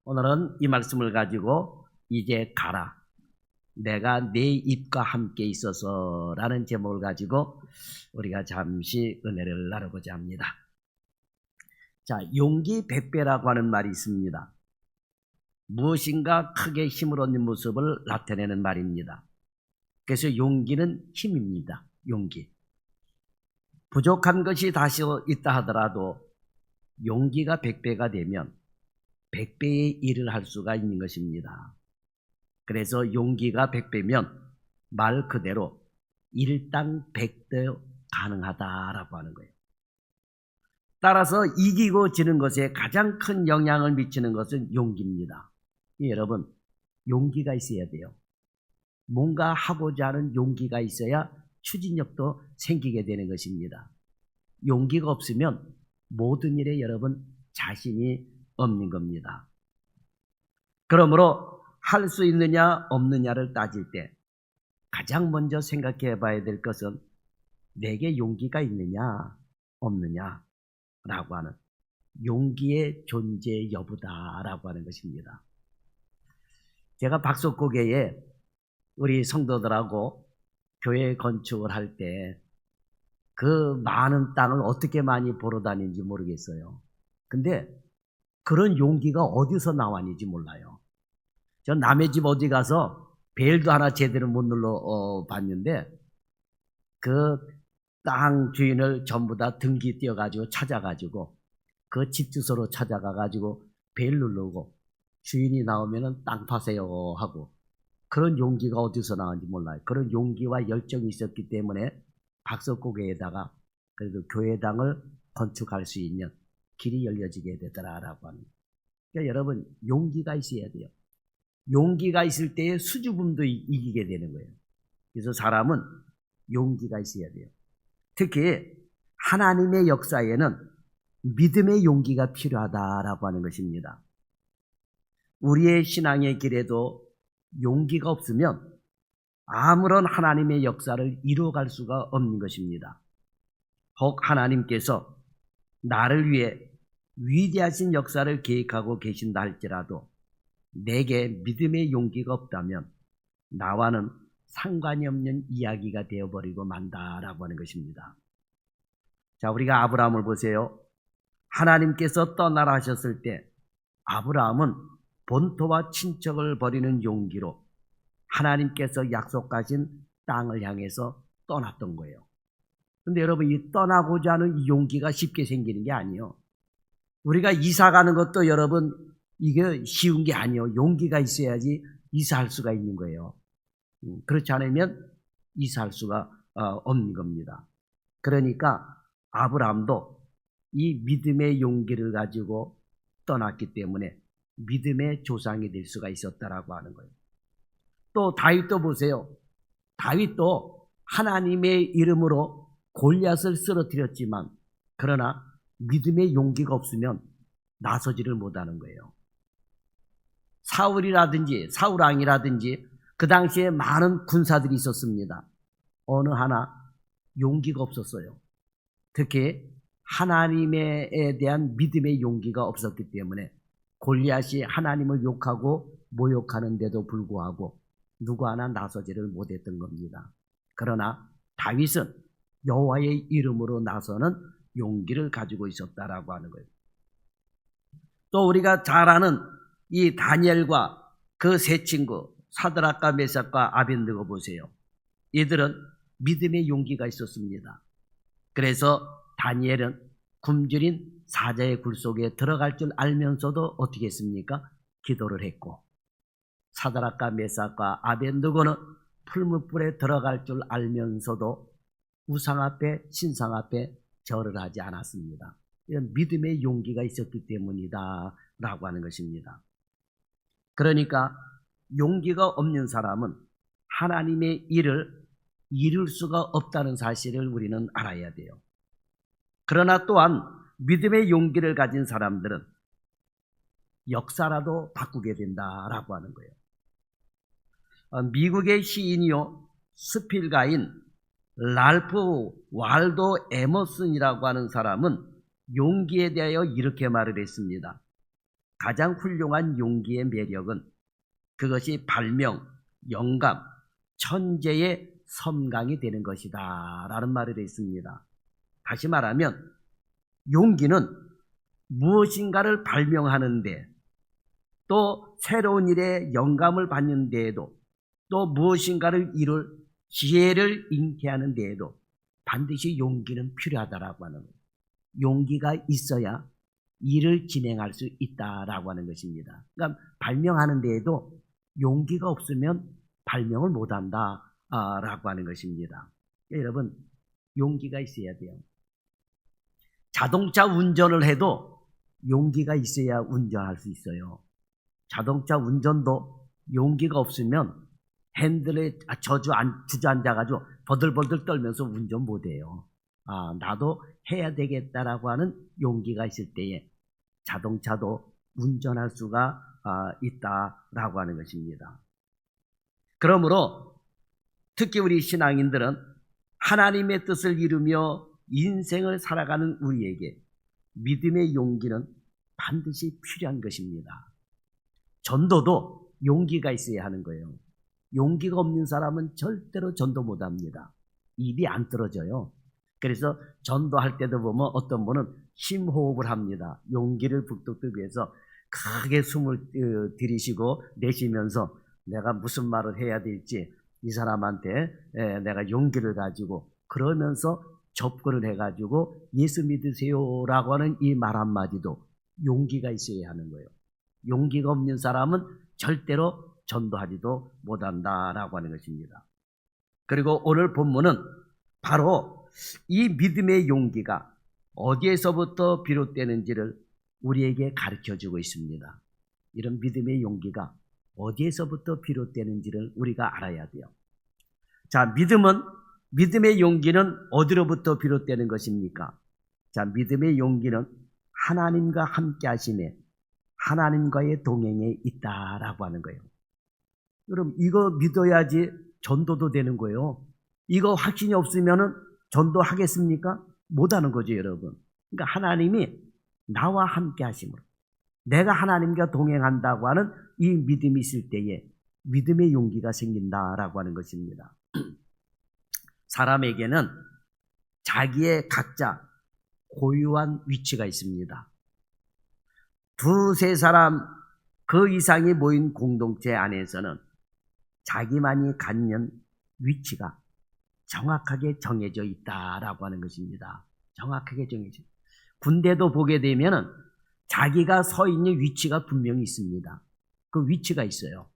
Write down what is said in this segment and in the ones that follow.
오늘은 이 말씀을 가지고 이제 가라. 내가 내 입과 함께 있어서 라는 제목을 가지고 우리가 잠시 은혜를 나누고자 합니다. 자, 용기 100배라고 하는 말이 있습니다. 무엇인가 크게 힘을 얻는 모습을 나타내는 말입니다. 그래서 용기는 힘입니다. 용기. 부족한 것이 다시 있다 하더라도 용기가 100배가 되면 100배의 일을 할 수가 있는 것입니다. 그래서 용기가 100배면 말 그대로 일당 100배 가능하다라고 하는 거예요. 따라서 이기고 지는 것에 가장 큰 영향을 미치는 것은 용기입니다. 여러분, 용기가 있어야 돼요. 뭔가 하고자 하는 용기가 있어야 추진력도 생기게 되는 것입니다. 용기가 없으면 모든 일에 여러분 자신이 없는 겁니다. 그러므로 할 수 있느냐 없느냐를 따질 때 가장 먼저 생각해 봐야 될 것은 내게 용기가 있느냐 없느냐 라고 하는 용기의 존재 여부다라고 하는 것입니다. 제가 박석고교에 우리 성도들하고 교회 건축을 할 때 그 많은 땅을 어떻게 많이 보러 다니는지 모르겠어요. 근데 그런 용기가 어디서 나왔는지 몰라요. 전 남의 집 어디 가서 벨도 하나 제대로 못 눌러 봤는데 그 땅 주인을 전부 다 등기 띄어가지고 찾아가지고 그 집 주소로 찾아가가지고 벨 누르고 주인이 나오면은 땅 파세요 하고 그런 용기가 어디서 나왔는지 몰라요. 그런 용기와 열정이 있었기 때문에 박석고교에다가 그래도 교회당을 건축할 수 있는 길이 열려지게 되더라라고 합니다. 그러니까 여러분 용기가 있어야 돼요. 용기가 있을 때에 수줍음도 이기게 되는 거예요. 그래서 사람은 용기가 있어야 돼요. 특히 하나님의 역사에는 믿음의 용기가 필요하다라고 하는 것입니다. 우리의 신앙의 길에도 용기가 없으면 아무런 하나님의 역사를 이루어갈 수가 없는 것입니다. 혹 하나님께서 나를 위해 위대하신 역사를 계획하고 계신다 할지라도 내게 믿음의 용기가 없다면 나와는 상관이 없는 이야기가 되어버리고 만다라고 하는 것입니다. 자, 우리가 아브라함을 보세요. 하나님께서 떠나라 하셨을 때 아브라함은 본토와 친척을 버리는 용기로 하나님께서 약속하신 땅을 향해서 떠났던 거예요. 근데 여러분 이 떠나고자 하는 이 용기가 쉽게 생기는 게 아니에요. 우리가 이사 가는 것도 여러분 이게 쉬운 게 아니에요. 용기가 있어야지 이사할 수가 있는 거예요. 그렇지 않으면 이사할 수가 없는 겁니다. 그러니까 아브라함도 이 믿음의 용기를 가지고 떠났기 때문에 믿음의 조상이 될 수가 있었다라고 하는 거예요. 또 다윗도 보세요. 다윗도 하나님의 이름으로 골리앗을 쓰러뜨렸지만 그러나 믿음의 용기가 없으면 나서지를 못하는 거예요. 사울이라든지 사울왕이라든지 그 당시에 많은 군사들이 있었습니다. 어느 하나 용기가 없었어요. 특히 하나님에 대한 믿음의 용기가 없었기 때문에 골리앗이 하나님을 욕하고 모욕하는데도 불구하고 누구 하나 나서지를 못했던 겁니다. 그러나 다윗은 여호와의 이름으로 나서는 용기를 가지고 있었다라고 하는 거예요. 또 우리가 잘 아는 이 다니엘과 그 세 친구 사드락과 메삭과 아벤느고 보세요. 이들은 믿음의 용기가 있었습니다. 그래서 다니엘은 굶주린 사자의 굴 속에 들어갈 줄 알면서도 어떻게 했습니까? 기도를 했고 사드락과 메삭과 아벤느고는 풀무불에 들어갈 줄 알면서도 우상 앞에 신상 앞에 절을 하지 않았습니다. 이런 믿음의 용기가 있었기 때문이다 라고 하는 것입니다. 그러니까 용기가 없는 사람은 하나님의 일을 이룰 수가 없다는 사실을 우리는 알아야 돼요. 그러나 또한 믿음의 용기를 가진 사람들은 역사라도 바꾸게 된다라고 하는 거예요. 미국의 시인이요 스필가인 랄프 waldo 에머슨이라고 하는 사람은 용기에 대하여 이렇게 말을 했습니다. 가장 훌륭한 용기의 매력은 그것이 발명, 영감, 천재의 섬광이 되는 것이다 라는 말이 되어 있습니다. 다시 말하면 용기는 무엇인가를 발명하는데, 또 새로운 일에 영감을 받는 데에도, 또 무엇인가를 이룰 지혜를 잉태하는 데에도 반드시 용기는 필요하다라고 하는 거예요. 용기가 있어야 일을 진행할 수 있다라고 하는 것입니다. 그러니까 발명하는 데에도 용기가 없으면 발명을 못한다라고 하는 것입니다. 여러분, 용기가 있어야 돼요. 자동차 운전을 해도 용기가 있어야 운전할 수 있어요. 자동차 운전도 용기가 없으면 핸들에 주저앉아가지고 버들버들 떨면서 운전 못해요. 나도 해야 되겠다라고 하는 용기가 있을 때에 자동차도 운전할 수가 있다라고 하는 것입니다. 그러므로 특히 우리 신앙인들은 하나님의 뜻을 이루며 인생을 살아가는 우리에게 믿음의 용기는 반드시 필요한 것입니다. 전도도 용기가 있어야 하는 거예요. 용기가 없는 사람은 절대로 전도 못합니다. 입이 안 떨어져요. 그래서 전도할 때도 보면 어떤 분은 심호흡을 합니다. 용기를 북돋기 위해서 크게 숨을 들이쉬고 내쉬면서 내가 무슨 말을 해야 될지 이 사람한테 내가 용기를 가지고 그러면서 접근을 해가지고 예수 믿으세요라고 하는 이 말 한마디도 용기가 있어야 하는 거예요. 용기가 없는 사람은 절대로 전도하지도 못한다라고 하는 것입니다. 그리고 오늘 본문은 바로 이 믿음의 용기가 어디에서부터 비롯되는지를 우리에게 가르쳐주고 있습니다. 이런 믿음의 용기가 어디에서부터 비롯되는지를 우리가 알아야 돼요. 자, 믿음의 용기는 어디로부터 비롯되는 것입니까? 자, 믿음의 용기는 하나님과 함께 하심에 하나님과의 동행에 있다라고 하는 거예요. 그럼 이거 믿어야지 전도도 되는 거예요. 이거 확신이 없으면은 전도하겠습니까? 못하는 거죠, 여러분. 그러니까 하나님이 나와 함께 하심으로 내가 하나님과 동행한다고 하는 이 믿음이 있을 때에 믿음의 용기가 생긴다라고 하는 것입니다. 사람에게는 자기의 각자 고유한 위치가 있습니다. 두세 사람 그 이상이 모인 공동체 안에서는 자기만이 갖는 위치가 정확하게 정해져 있다라고 하는 것입니다. 정확하게 정해져. 군대도 보게 되면은 자기가 서 있는 위치가 분명히 있습니다. 그 위치가 있어요.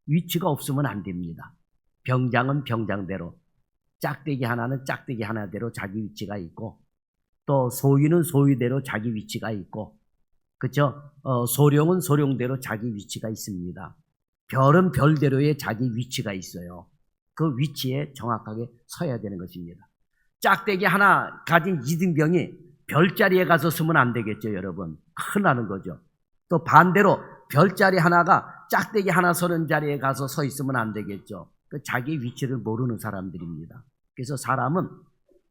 위치가 없으면 안 됩니다. 병장은 병장대로, 짝대기 하나는 짝대기 하나대로 자기 위치가 있고, 또 소위는 소위대로 자기 위치가 있고, 그렇죠? 소령은 소령대로 자기 위치가 있습니다. 별은 별대로의 자기 위치가 있어요. 그 위치에 정확하게 서야 되는 것입니다. 짝대기 하나 가진 이등병이 별자리에 가서 서면 안 되겠죠, 여러분. 큰일 나는 거죠. 또 반대로 별자리 하나가 짝대기 하나 서는 자리에 가서 서 있으면 안 되겠죠. 자기 위치를 모르는 사람들입니다. 그래서 사람은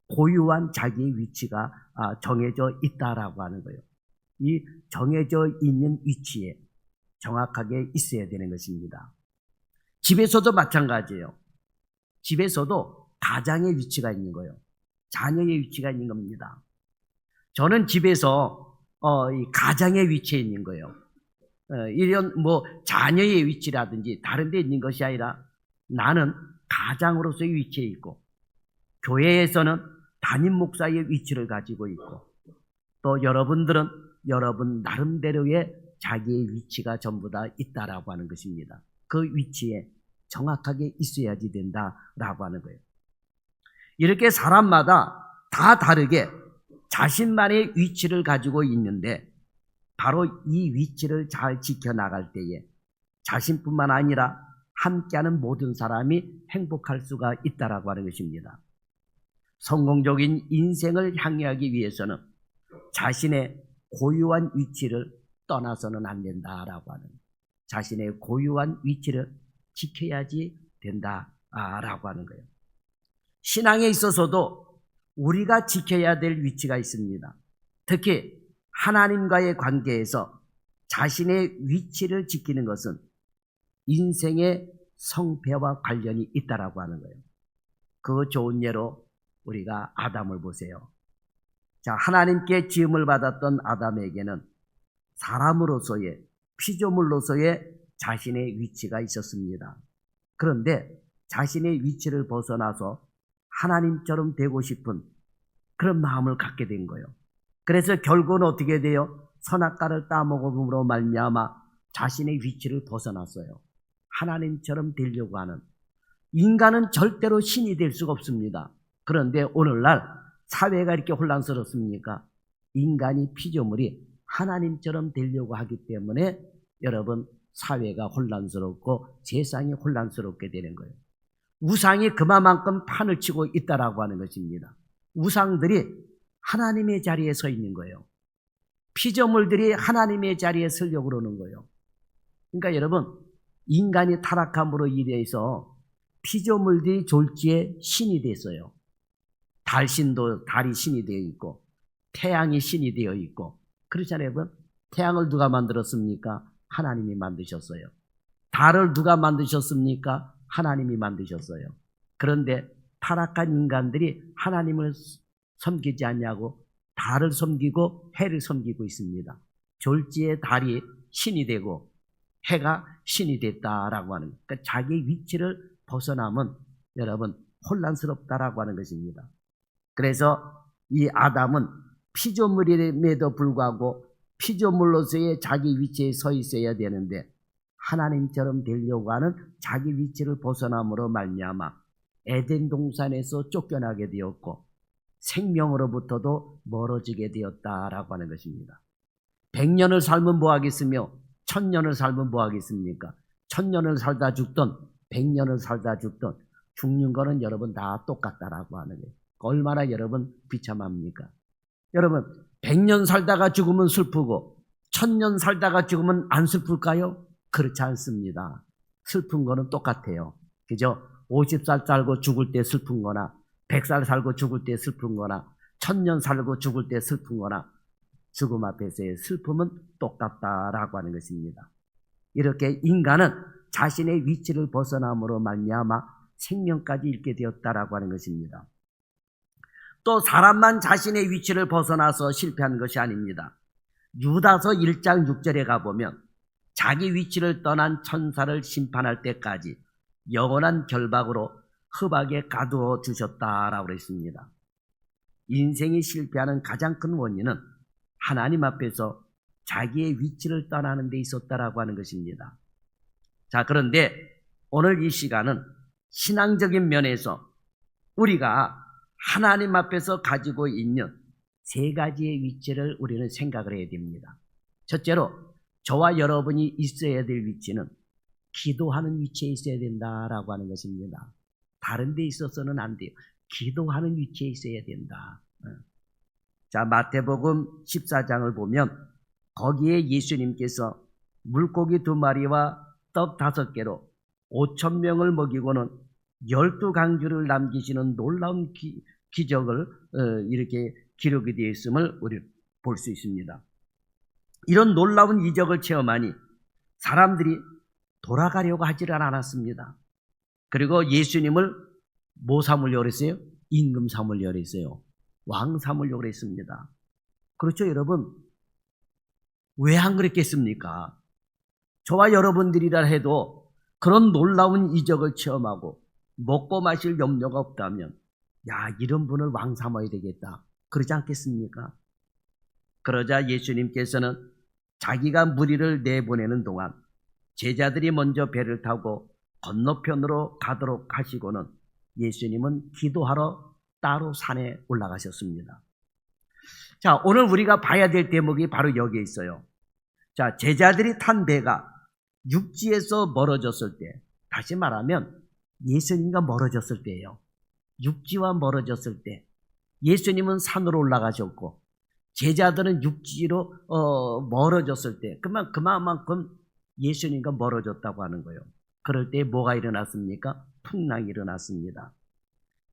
고유한 자기의 위치가 정해져 있다라고 하는 거예요. 이 정해져 있는 위치에 정확하게 있어야 되는 것입니다. 집에서도 마찬가지예요. 집에서도 가장의 위치가 있는 거예요. 자녀의 위치가 있는 겁니다. 저는 집에서 이 가장의 위치에 있는 거예요. 이런 자녀의 위치라든지 다른 데 있는 것이 아니라 나는 가장으로서의 위치에 있고, 교회에서는 담임 목사의 위치를 가지고 있고, 또 여러분들은 여러분 나름대로의 자기의 위치가 전부 다 있다라고 하는 것입니다. 그 위치에 정확하게 있어야지 된다라고 하는 거예요. 이렇게 사람마다 다 다르게 자신만의 위치를 가지고 있는데, 바로 이 위치를 잘 지켜나갈 때에 자신뿐만 아니라 함께하는 모든 사람이 행복할 수가 있다라고 하는 것입니다. 성공적인 인생을 향유하기 위해서는 자신의 고유한 위치를 떠나서는 안 된다라고 하는, 자신의 고유한 위치를 지켜야지 된다라고 하는 거예요. 신앙에 있어서도 우리가 지켜야 될 위치가 있습니다. 특히 하나님과의 관계에서 자신의 위치를 지키는 것은 인생의 성패와 관련이 있다라고 하는 거예요. 그 좋은 예로 우리가 아담을 보세요. 자, 하나님께 지음을 받았던 아담에게는 사람으로서의, 피조물로서의 자신의 위치가 있었습니다. 그런데 자신의 위치를 벗어나서 하나님처럼 되고 싶은 그런 마음을 갖게 된 거예요. 그래서 결국은 어떻게 돼요? 선악과를 따먹음으로 말미암아 자신의 위치를 벗어났어요. 하나님처럼 되려고 하는. 인간은 절대로 신이 될 수가 없습니다. 그런데 오늘날 사회가 이렇게 혼란스럽습니까? 인간이, 피조물이 하나님처럼 되려고 하기 때문에 여러분, 사회가 혼란스럽고 세상이 혼란스럽게 되는 거예요. 우상이 그만큼 판을 치고 있다라고 하는 것입니다. 우상들이 하나님의 자리에 서 있는 거예요. 피조물들이 하나님의 자리에 서려고 그러는 거예요. 그러니까 여러분, 인간이 타락함으로 인해서 피조물들이 졸지에 신이 됐어요. 달신도 달이 신이 되어 있고 태양이 신이 되어 있고 그렇잖아요. 여러분, 태양을 누가 만들었습니까? 하나님이 만드셨어요. 달을 누가 만드셨습니까? 하나님이 만드셨어요. 그런데 타락한 인간들이 하나님을 섬기지 않냐고 달을 섬기고 해를 섬기고 있습니다. 졸지에 달이 신이 되고 해가 신이 됐다라고 하는, 그러니까 자기 위치를 벗어나면 여러분 혼란스럽다라고 하는 것입니다. 그래서 이 아담은 피조물임에도 불구하고 피조물로서의 자기 위치에 서 있어야 되는데 하나님처럼 되려고 하는 자기 위치를 벗어남으로 말미암아 에덴 동산에서 쫓겨나게 되었고 생명으로부터도 멀어지게 되었다라고 하는 것입니다. 100년을 살면 뭐하겠으며 1000년을 살면 뭐하겠습니까? 1000년을 살다 죽던 100년을 살다 죽던 죽는 거는 여러분 다 똑같다라고 하는 거예요. 얼마나 여러분 비참합니까? 여러분 100년 살다가 죽으면 슬프고 1000년 살다가 죽으면 안 슬플까요? 그렇지 않습니다. 슬픈 거는 똑같아요. 그죠? 50살 살고 죽을 때 슬픈 거나 100살 살고 죽을 때 슬픈 거나 1000년 살고 죽을 때 슬픈 거나 죽음 앞에서의 슬픔은 똑같다라고 하는 것입니다. 이렇게 인간은 자신의 위치를 벗어남으로 말미암아 생명까지 잃게 되었다라고 하는 것입니다. 또 사람만 자신의 위치를 벗어나서 실패하는 것이 아닙니다. 유다서 1장 6절에 가보면 자기 위치를 떠난 천사를 심판할 때까지 영원한 결박으로 흡악에 가두어 주셨다라고 했습니다. 인생이 실패하는 가장 큰 원인은 하나님 앞에서 자기의 위치를 떠나는 데 있었다라고 하는 것입니다. 자, 그런데 오늘 이 시간은 신앙적인 면에서 우리가 하나님 앞에서 가지고 있는 세 가지의 위치를 우리는 생각을 해야 됩니다. 첫째로 저와 여러분이 있어야 될 위치는 기도하는 위치에 있어야 된다라고 하는 것입니다. 다른 데 있어서는 안 돼요. 기도하는 위치에 있어야 된다. 자, 마태복음 14장을 보면 거기에 예수님께서 물고기 2마리와 떡 5개로 5,000명을 먹이고는 12강주를 남기시는 놀라운 기적을 이렇게 기록이 되어 있음을 우리 볼 수 있습니다. 이런 놀라운 이적을 체험하니 사람들이 돌아가려고 하지를 않았습니다. 그리고 예수님을 뭐 삼으려고 그랬어요? 임금 삼으려고 그랬어요. 왕 삼으려고 그랬습니다. 그렇죠, 여러분? 왜 안 그랬겠습니까? 저와 여러분들이라 해도 그런 놀라운 이적을 체험하고 먹고 마실 염려가 없다면 야, 이런 분을 왕 삼아야 되겠다. 그러지 않겠습니까? 그러자 예수님께서는 자기가 무리를 내보내는 동안 제자들이 먼저 배를 타고 건너편으로 가도록 하시고는 예수님은 기도하러 따로 산에 올라가셨습니다. 자, 오늘 우리가 봐야 될 대목이 바로 여기에 있어요. 자, 제자들이 탄 배가 육지에서 멀어졌을 때, 다시 말하면 예수님과 멀어졌을 때예요. 육지와 멀어졌을 때 예수님은 산으로 올라가셨고 제자들은 육지로 멀어졌을 때 그만큼 예수님과 멀어졌다고 하는 거예요. 그럴 때 뭐가 일어났습니까? 풍랑이 일어났습니다.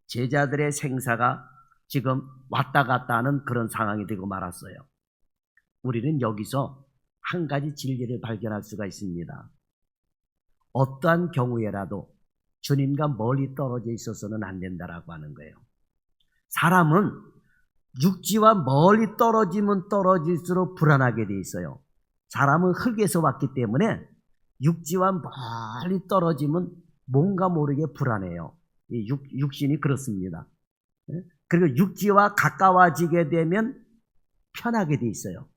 제자들의 생사가 지금 왔다 갔다 하는 그런 상황이 되고 말았어요. 우리는 여기서 한 가지 진리를 발견할 수가 있습니다. 어떠한 경우에라도 주님과 멀리 떨어져 있어서는 안 된다라고 하는 거예요. 사람은 육지와 멀리 떨어지면 떨어질수록 불안하게 돼 있어요. 사람은 흙에서 왔기 때문에 육지와 멀리 떨어지면 뭔가 모르게 불안해요. 육신이 그렇습니다. 그리고 육지와 가까워지게 되면 편하게 돼 있어요.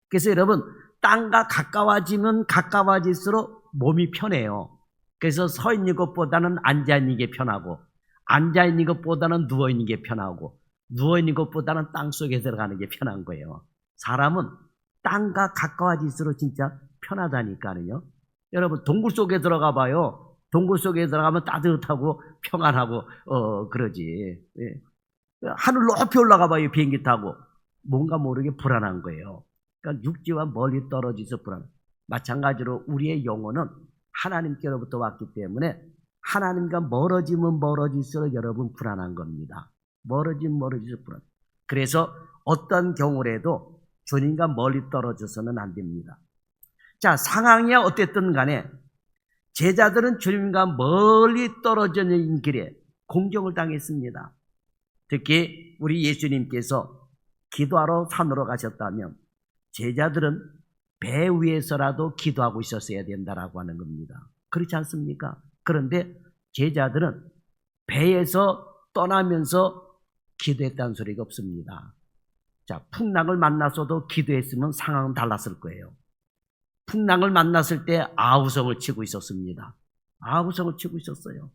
그래서 여러분, 땅과 가까워지면 가까워질수록 몸이 편해요. 그래서 서 있는 것보다는 앉아 있는 게 편하고, 앉아 있는 것보다는 누워 있는 게 편하고, 누워 있는 것보다는 땅 속에 들어가는 게 편한 거예요. 사람은 땅과 가까워질수록 진짜 편하다니까요. 여러분, 동굴 속에 들어가 봐요. 동굴 속에 들어가면 따뜻하고 평안하고 그러지. 하늘 높이 올라가 봐요. 비행기 타고. 뭔가 모르게 불안한 거예요. 그러니까 육지와 멀리 떨어져서 불안. 마찬가지로 우리의 영혼은 하나님께로부터 왔기 때문에 하나님과 멀어지면 멀어질수록 여러분 불안한 겁니다. 멀어지면 멀어질수록 불안. 그래서 어떤 경우라도 주님과 멀리 떨어져서는 안 됩니다. 자, 상황이 어땠든 간에 제자들은 주님과 멀리 떨어져 있는 길에 공경을 당했습니다. 특히 우리 예수님께서 기도하러 산으로 가셨다면 제자들은 배 위에서라도 기도하고 있었어야 된다라고 하는 겁니다. 그렇지 않습니까? 그런데 제자들은 배에서 떠나면서 기도했다는 소리가 없습니다. 자, 풍랑을 만나서도 기도했으면 상황은 달랐을 거예요. 풍랑을 만났을 때 아우성을 치고 있었습니다. 아우성을 치고 있었어요.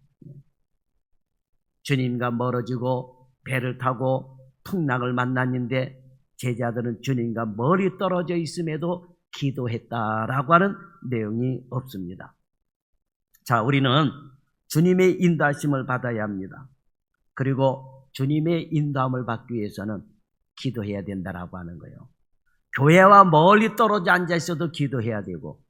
주님과 멀어지고 배를 타고 풍랑을 만났는데 제자들은 주님과 멀리 떨어져 있음에도 기도했다라고 하는 내용이 없습니다. 자, 우리는 주님의 인도하심을 받아야 합니다. 그리고 주님의 인도함을 받기 위해서는 기도해야 된다라고 하는 거예요. 교회와 멀리 떨어져 앉아 있어도 기도해야 되고,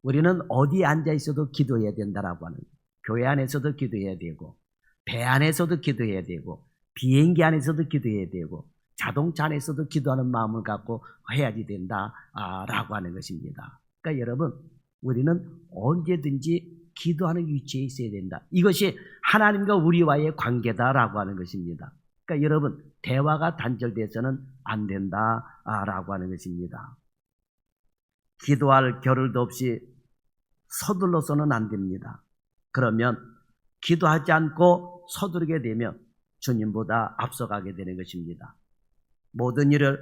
우리는 어디에 앉아 있어도 기도해야 된다라고 하는 거예요. 교회 안에서도 기도해야 되고, 배 안에서도 기도해야 되고, 비행기 안에서도 기도해야 되고, 자동차 안에서도 기도하는 마음을 갖고 해야지 된다라고 하는 것입니다. 그러니까 여러분, 우리는 언제든지 기도하는 위치에 있어야 된다. 이것이 하나님과 우리와의 관계다라고 하는 것입니다. 그러니까 여러분, 대화가 단절돼서는 안 된다라고 하는 것입니다. 기도할 겨를도 없이 서둘러서는 안 됩니다. 그러면 기도하지 않고 서두르게 되면 주님보다 앞서가게 되는 것입니다. 모든 일을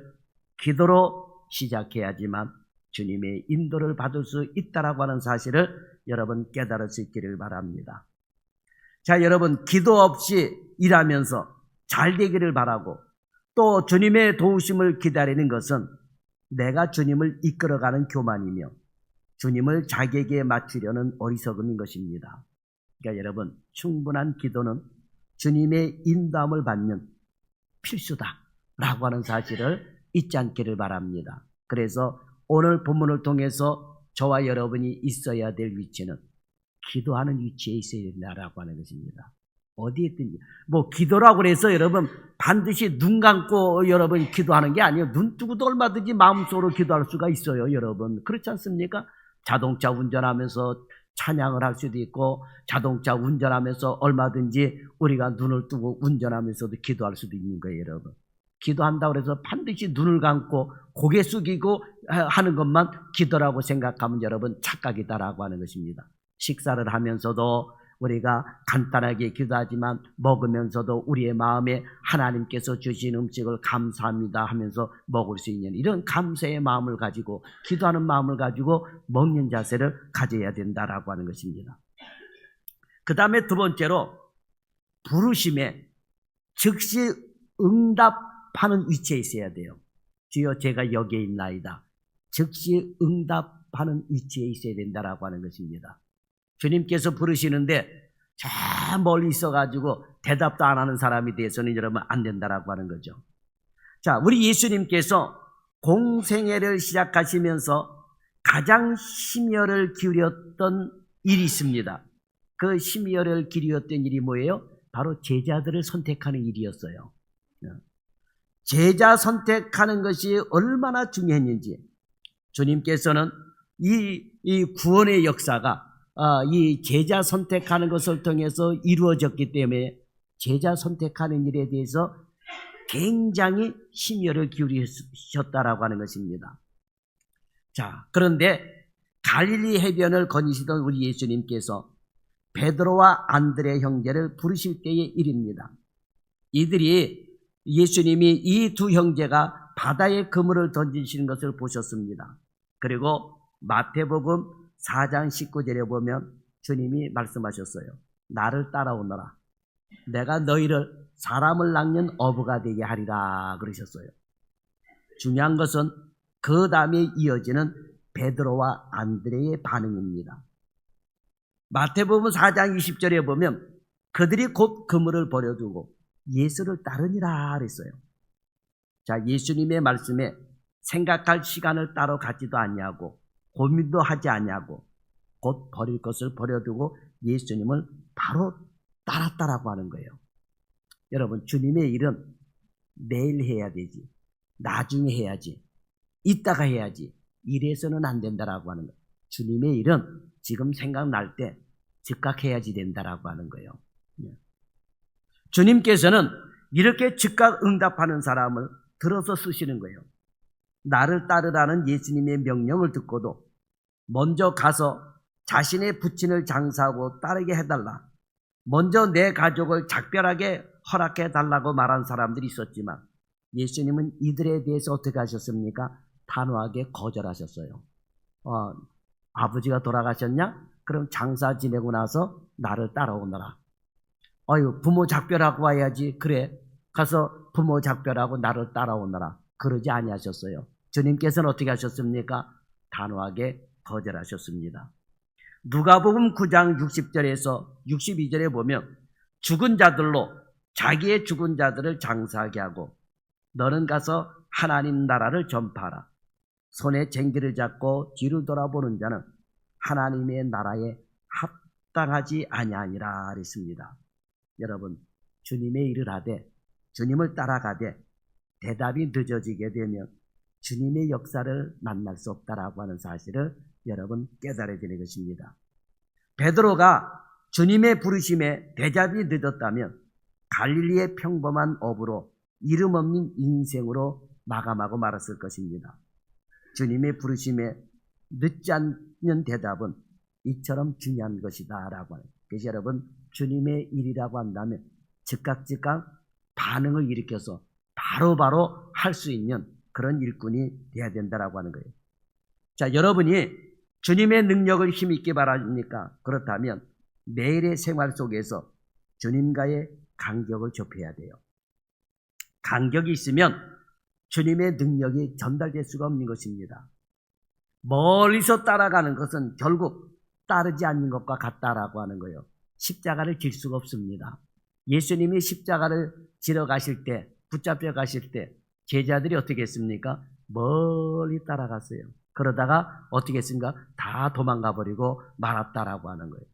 기도로 시작해야지만 주님의 인도를 받을 수 있다라고 하는 사실을 여러분 깨달을 수 있기를 바랍니다. 자, 여러분, 기도 없이 일하면서 잘 되기를 바라고 또 주님의 도우심을 기다리는 것은 내가 주님을 이끌어가는 교만이며 주님을 자기에게 맞추려는 어리석음인 것입니다. 그러니까 여러분, 충분한 기도는 주님의 인도함을 받는 필수다라고 하는 사실을 잊지 않기를 바랍니다. 그래서 오늘 본문을 통해서 저와 여러분이 있어야 될 위치는 기도하는 위치에 있어야 된다라고 하는 것입니다. 어디에 있든지. 기도라고 해서 여러분 반드시 눈 감고 여러분 기도하는 게 아니에요. 눈 뜨고도 얼마든지 마음속으로 기도할 수가 있어요, 여러분. 그렇지 않습니까? 자동차 운전하면서 찬양을 할 수도 있고, 자동차 운전하면서 얼마든지 우리가 눈을 뜨고 운전하면서도 기도할 수도 있는 거예요, 여러분. 기도한다고 해서 반드시 눈을 감고 고개 숙이고 하는 것만 기도라고 생각하면 여러분 착각이다라고 하는 것입니다. 식사를 하면서도 우리가 간단하게 기도하지만 먹으면서도 우리의 마음에 하나님께서 주신 음식을 감사합니다 하면서 먹을 수 있는 이런 감사의 마음을 가지고 기도하는 마음을 가지고 먹는 자세를 가져야 된다라고 하는 것입니다. 그 다음에 두 번째로 부르심에 즉시 응답하는 위치에 있어야 돼요. 주여 제가 여기에 있나이다. 즉시 응답하는 위치에 있어야 된다라고 하는 것입니다. 주님께서 부르시는데 저 멀리 있어가지고 대답도 안 하는 사람이 돼서는 여러분 안 된다라고 하는 거죠. 자, 우리 예수님께서 공생애를 시작하시면서 가장 심혈을 기울였던 일이 있습니다. 그 심혈을 기울였던 일이 뭐예요? 바로 제자들을 선택하는 일이었어요. 제자 선택하는 것이 얼마나 중요했는지 주님께서는 이 구원의 역사가 이 제자 선택하는 것을 통해서 이루어졌기 때문에 제자 선택하는 일에 대해서 굉장히 심혈을 기울이셨다라고 하는 것입니다. 자, 그런데 갈릴리 해변을 거니시던 우리 예수님께서 베드로와 안드레 형제를 부르실 때의 일입니다. 이들이 예수님이 이 두 형제가 바다에 그물을 던지시는 것을 보셨습니다. 그리고 마태복음 4장 19절에 보면 주님이 말씀하셨어요. 나를 따라오너라. 내가 너희를 사람을 낚는 어부가 되게 하리라 그러셨어요. 중요한 것은 그 다음에 이어지는 베드로와 안드레의 반응입니다. 마태복음 4장 20절에 보면 그들이 곧 그물을 버려두고 예수를 따르니라 그랬어요. 자, 예수님의 말씀에 생각할 시간을 따로 갖지도 않냐고 고민도 하지 않냐고 곧 버릴 것을 버려두고 예수님을 바로 따랐다라고 하는 거예요. 여러분, 주님의 일은 내일 해야 되지, 나중에 해야지, 이따가 해야지, 이래서는 안 된다라고 하는 거예요. 주님의 일은 지금 생각날 때 즉각 해야지 된다라고 하는 거예요. 주님께서는 이렇게 즉각 응답하는 사람을 들어서 쓰시는 거예요. 나를 따르라는 예수님의 명령을 듣고도 먼저 가서 자신의 부친을 장사하고 따르게 해달라, 먼저 내 가족을 작별하게 허락해 달라고 말한 사람들이 있었지만 예수님은 이들에 대해서 어떻게 하셨습니까? 단호하게 거절하셨어요. 아버지가 돌아가셨냐? 그럼 장사 지내고 나서 나를 따라오너라. 부모 작별하고 와야지. 그래, 가서 부모 작별하고 나를 따라오너라. 그러지 아니하셨어요. 주님께서는 어떻게 하셨습니까? 단호하게 거절하셨습니다. 누가복음 9장 60절에서 62절에 보면 죽은 자들로 자기의 죽은 자들을 장사하게 하고 너는 가서 하나님 나라를 전파하라. 손에 쟁기를 잡고 뒤를 돌아보는 자는 하나님의 나라에 합당하지 아니하니라 그랬습니다. 여러분, 주님의 일을 하되 주님을 따라가되 대답이 늦어지게 되면 주님의 역사를 만날 수 없다라고 하는 사실을 여러분 깨달아야 되는 것입니다. 베드로가 주님의 부르심에 대답이 늦었다면 갈릴리의 평범한 어부로 이름 없는 인생으로 마감하고 말았을 것입니다. 주님의 부르심에 늦지 않는 대답은 이처럼 중요한 것이다 라고 하는. 그래서 여러분, 주님의 일이라고 한다면 즉각 반응을 일으켜서 바로바로 할 수 있는 그런 일꾼이 돼야 된다라고 하는 거예요. 자, 여러분이 주님의 능력을 힘있게 바랍니까? 그렇다면 매일의 생활 속에서 주님과의 간격을 좁혀야 돼요. 간격이 있으면 주님의 능력이 전달될 수가 없는 것입니다. 멀리서 따라가는 것은 결국 따르지 않는 것과 같다라고 하는 거예요. 십자가를 질 수가 없습니다. 예수님이 십자가를 지러 가실 때, 붙잡혀 가실 때 제자들이 어떻게 했습니까? 멀리 따라갔어요. 그러다가 어떻게 했습니까? 다 도망가 버리고 말았다라고 하는 거예요.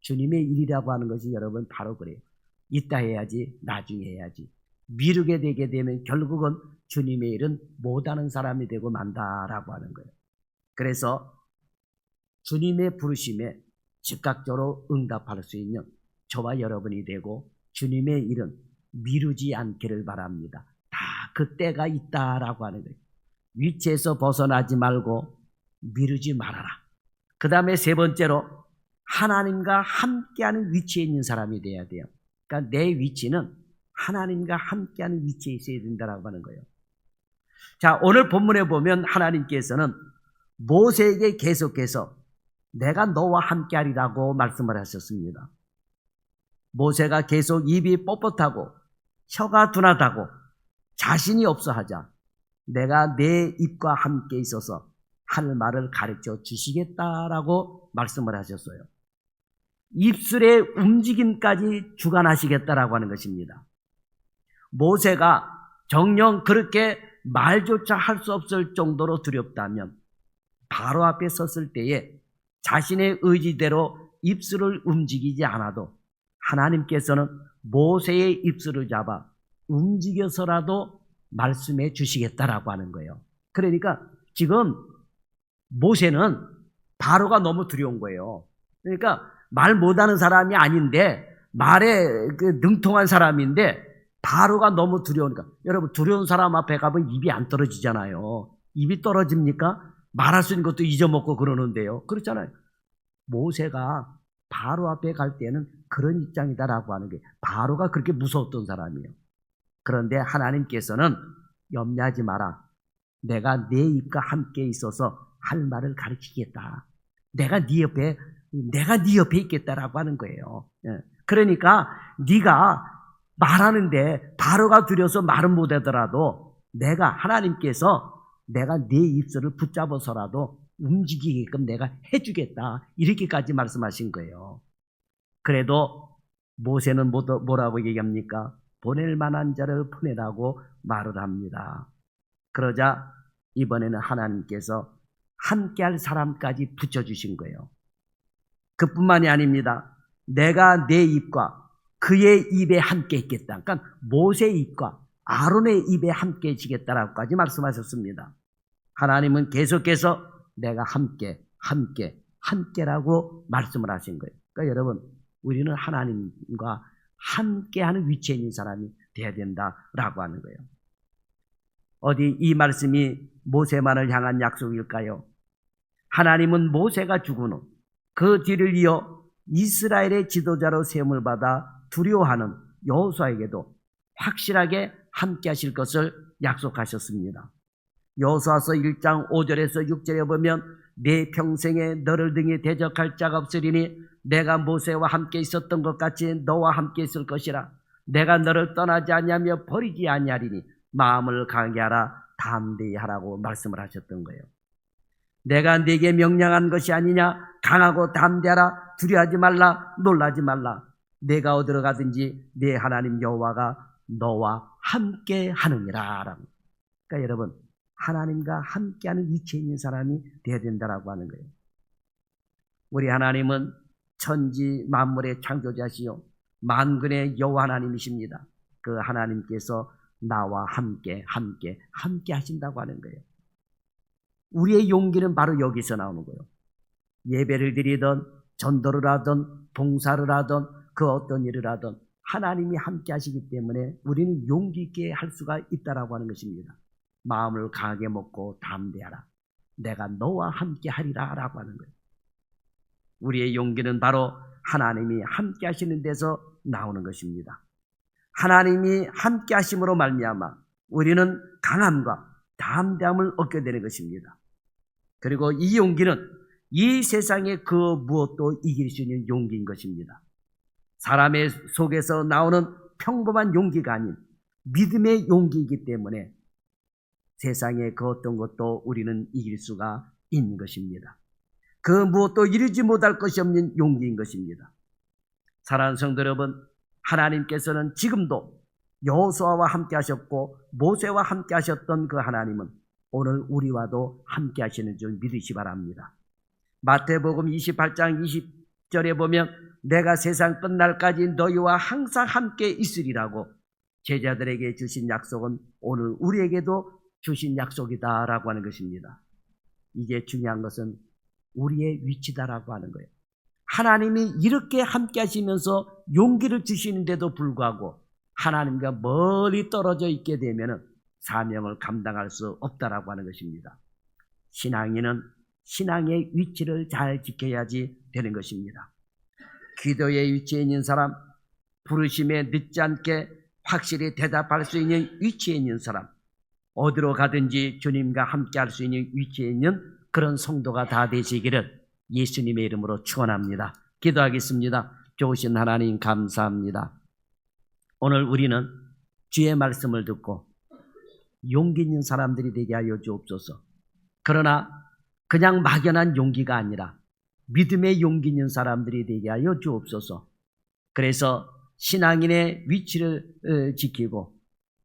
주님의 일이라고 하는 것이 여러분 바로 그래요. 이따 해야지, 나중에 해야지. 미루게 되게 되면 결국은 주님의 일은 못하는 사람이 되고 만다라고 하는 거예요. 그래서 주님의 부르심에 즉각적으로 응답할 수 있는 저와 여러분이 되고 주님의 일은 미루지 않기를 바랍니다. 다 그때가 있다라고 하는 거예요. 위치에서 벗어나지 말고 미루지 말아라. 그 다음에 세 번째로 하나님과 함께하는 위치에 있는 사람이 돼야 돼요. 그러니까 내 위치는 하나님과 함께하는 위치에 있어야 된다라고 하는 거예요. 자, 오늘 본문에 보면 하나님께서는 모세에게 계속해서 내가 너와 함께하리라고 말씀을 하셨습니다. 모세가 계속 입이 뻣뻣하고 혀가 둔하다고 자신이 없어 하자 내가 내 입과 함께 있어서 할 말을 가르쳐 주시겠다라고 말씀을 하셨어요. 입술의 움직임까지 주관하시겠다라고 하는 것입니다. 모세가 정녕 그렇게 말조차 할 수 없을 정도로 두렵다면 바로 앞에 섰을 때에 자신의 의지대로 입술을 움직이지 않아도 하나님께서는 모세의 입술을 잡아 움직여서라도 말씀해 주시겠다라고 하는 거예요. 그러니까 지금 모세는 바로가 너무 두려운 거예요. 그러니까 말 못하는 사람이 아닌데 말에 능통한 사람인데 바로가 너무 두려우니까. 여러분, 두려운 사람 앞에 가면 입이 안 떨어지잖아요. 입이 떨어집니까? 말할 수 있는 것도 잊어먹고 그러는데요. 그렇잖아요. 모세가 바로 앞에 갈 때는 그런 입장이다라고 하는 게, 바로가 그렇게 무서웠던 사람이에요. 그런데 하나님께서는 염려하지 마라. 내가 내 입과 함께 있어서 할 말을 가르치겠다. 내가 네 옆에 있겠다라고 하는 거예요. 그러니까 네가 말하는데 바로가 두려서 말은 못하더라도 하나님께서 내가 네 입술을 붙잡아서라도 움직이게끔 내가 해주겠다. 이렇게까지 말씀하신 거예요. 그래도 모세는 뭐라고 얘기합니까? 보낼 만한 자를 보내라고 말을 합니다. 그러자 이번에는 하나님께서 함께할 사람까지 붙여주신 거예요. 그뿐만이 아닙니다. 내가 내 입과 그의 입에 함께 있겠다. 그러니까 모세의 입과 아론의 입에 함께 해지겠다라고까지 말씀하셨습니다. 하나님은 계속해서 내가 함께라고 말씀을 하신 거예요. 그러니까 여러분, 우리는 하나님과 함께하는 위치에 있는 사람이 되어야 된다라고 하는 거예요. 어디 이 말씀이 모세만을 향한 약속일까요? 하나님은 모세가 죽은 후 그 뒤를 이어 이스라엘의 지도자로 세움을 받아 두려워하는 여호수아에게도 확실하게 함께 하실 것을 약속하셨습니다. 여호수아서 1장 5절에서 6절에 보면 내 평생에 너를 등에 대적할 자가 없으리니 내가 모세와 함께 있었던 것 같이 너와 함께 있을 것이라. 내가 너를 떠나지 아니하며 버리지 아니하리니 마음을 강하게 하라, 담대히 하라고 말씀을 하셨던 거예요. 내가 네게 명령한 것이 아니냐? 강하고 담대하라, 두려워하지 말라, 놀라지 말라. 내가 어디로 가든지 네 하나님 여호와가 너와 함께 하느니라. 그러니까 여러분, 하나님과 함께하는 위치에 있는 사람이 되어야 된다라고 하는 거예요. 우리 하나님은 천지 만물의 창조자시요 만군의 여호와 하나님이십니다. 그 하나님께서 나와 함께 하신다고 하는 거예요. 우리의 용기는 바로 여기서 나오는 거예요. 예배를 드리든 전도를 하든 봉사를 하든 그 어떤 일을 하든 하나님이 함께 하시기 때문에 우리는 용기 있게 할 수가 있다라고 하는 것입니다. 마음을 강하게 먹고 담대하라. 내가 너와 함께 하리라 라고 하는 거예요. 우리의 용기는 바로 하나님이 함께 하시는 데서 나오는 것입니다. 하나님이 함께 하심으로 말미암아 우리는 강함과 담대함을 얻게 되는 것입니다. 그리고 이 용기는 이 세상의 그 무엇도 이길 수 있는 용기인 것입니다. 사람의 속에서 나오는 평범한 용기가 아닌 믿음의 용기이기 때문에 세상의 그 어떤 것도 우리는 이길 수가 있는 것입니다. 그 무엇도 이루지 못할 것이 없는 용기인 것입니다. 사랑하는 성도 여러분, 하나님께서는 지금도 여호수아와 함께 하셨고 모세와 함께 하셨던 그 하나님은 오늘 우리와도 함께 하시는 줄 믿으시 바랍니다. 마태복음 28장 20절에 보면 내가 세상 끝날까지 너희와 항상 함께 있으리라고 제자들에게 주신 약속은 오늘 우리에게도 주신 약속이다라고 하는 것입니다. 이제 중요한 것은 우리의 위치다라고 하는 거예요. 하나님이 이렇게 함께 하시면서 용기를 주시는데도 불구하고 하나님과 멀리 떨어져 있게 되면 사명을 감당할 수 없다라고 하는 것입니다. 신앙인은 신앙의 위치를 잘 지켜야지 되는 것입니다. 기도의 위치에 있는 사람, 부르심에 늦지 않게 확실히 대답할 수 있는 위치에 있는 사람, 어디로 가든지 주님과 함께 할 수 있는 위치에 있는 그런 성도가 다 되시기를 예수님의 이름으로 축원합니다. 기도하겠습니다. 좋으신 하나님 감사합니다. 오늘 우리는 주의 말씀을 듣고 용기 있는 사람들이 되게 하여 주옵소서. 그러나 그냥 막연한 용기가 아니라 믿음의 용기 있는 사람들이 되게 하여 주옵소서. 그래서 신앙인의 위치를 지키고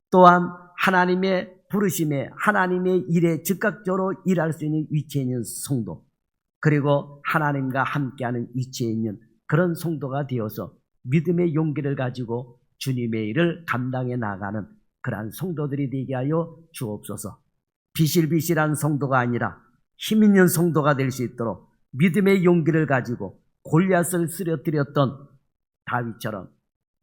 또한 하나님의 부르심에 하나님의 일에 즉각적으로 일할 수 있는 위치에 있는 성도, 그리고 하나님과 함께하는 위치에 있는 그런 성도가 되어서 믿음의 용기를 가지고 주님의 일을 감당해 나가는 그러한 성도들이 되게 하여 주옵소서. 비실비실한 성도가 아니라 힘 있는 성도가 될 수 있도록 믿음의 용기를 가지고 골리앗을 쓰러뜨렸던 다윗처럼,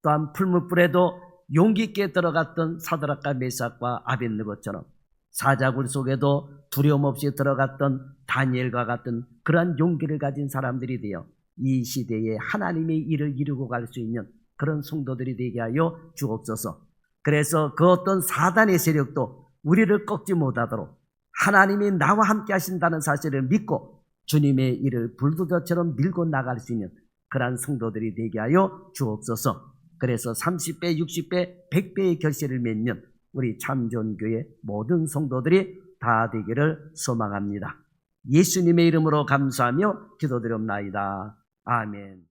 또한 풀무불에도 용기 있게 들어갔던 사드락과 메삭과 아벳느고처럼, 사자굴 속에도 두려움 없이 들어갔던 다니엘과 같은 그러한 용기를 가진 사람들이 되어 이 시대에 하나님의 일을 이루고 갈 수 있는 그런 성도들이 되게 하여 주옵소서. 그래서 그 어떤 사단의 세력도 우리를 꺾지 못하도록 하나님이 나와 함께 하신다는 사실을 믿고 주님의 일을 불도저처럼 밀고 나갈 수 있는 그러한 성도들이 되게 하여 주옵소서. 그래서 30배, 60배, 100배의 결실을 맺는 우리 참존교회 모든 성도들이 다 되기를 소망합니다. 예수님의 이름으로 감사하며 기도드립나이다. 아멘.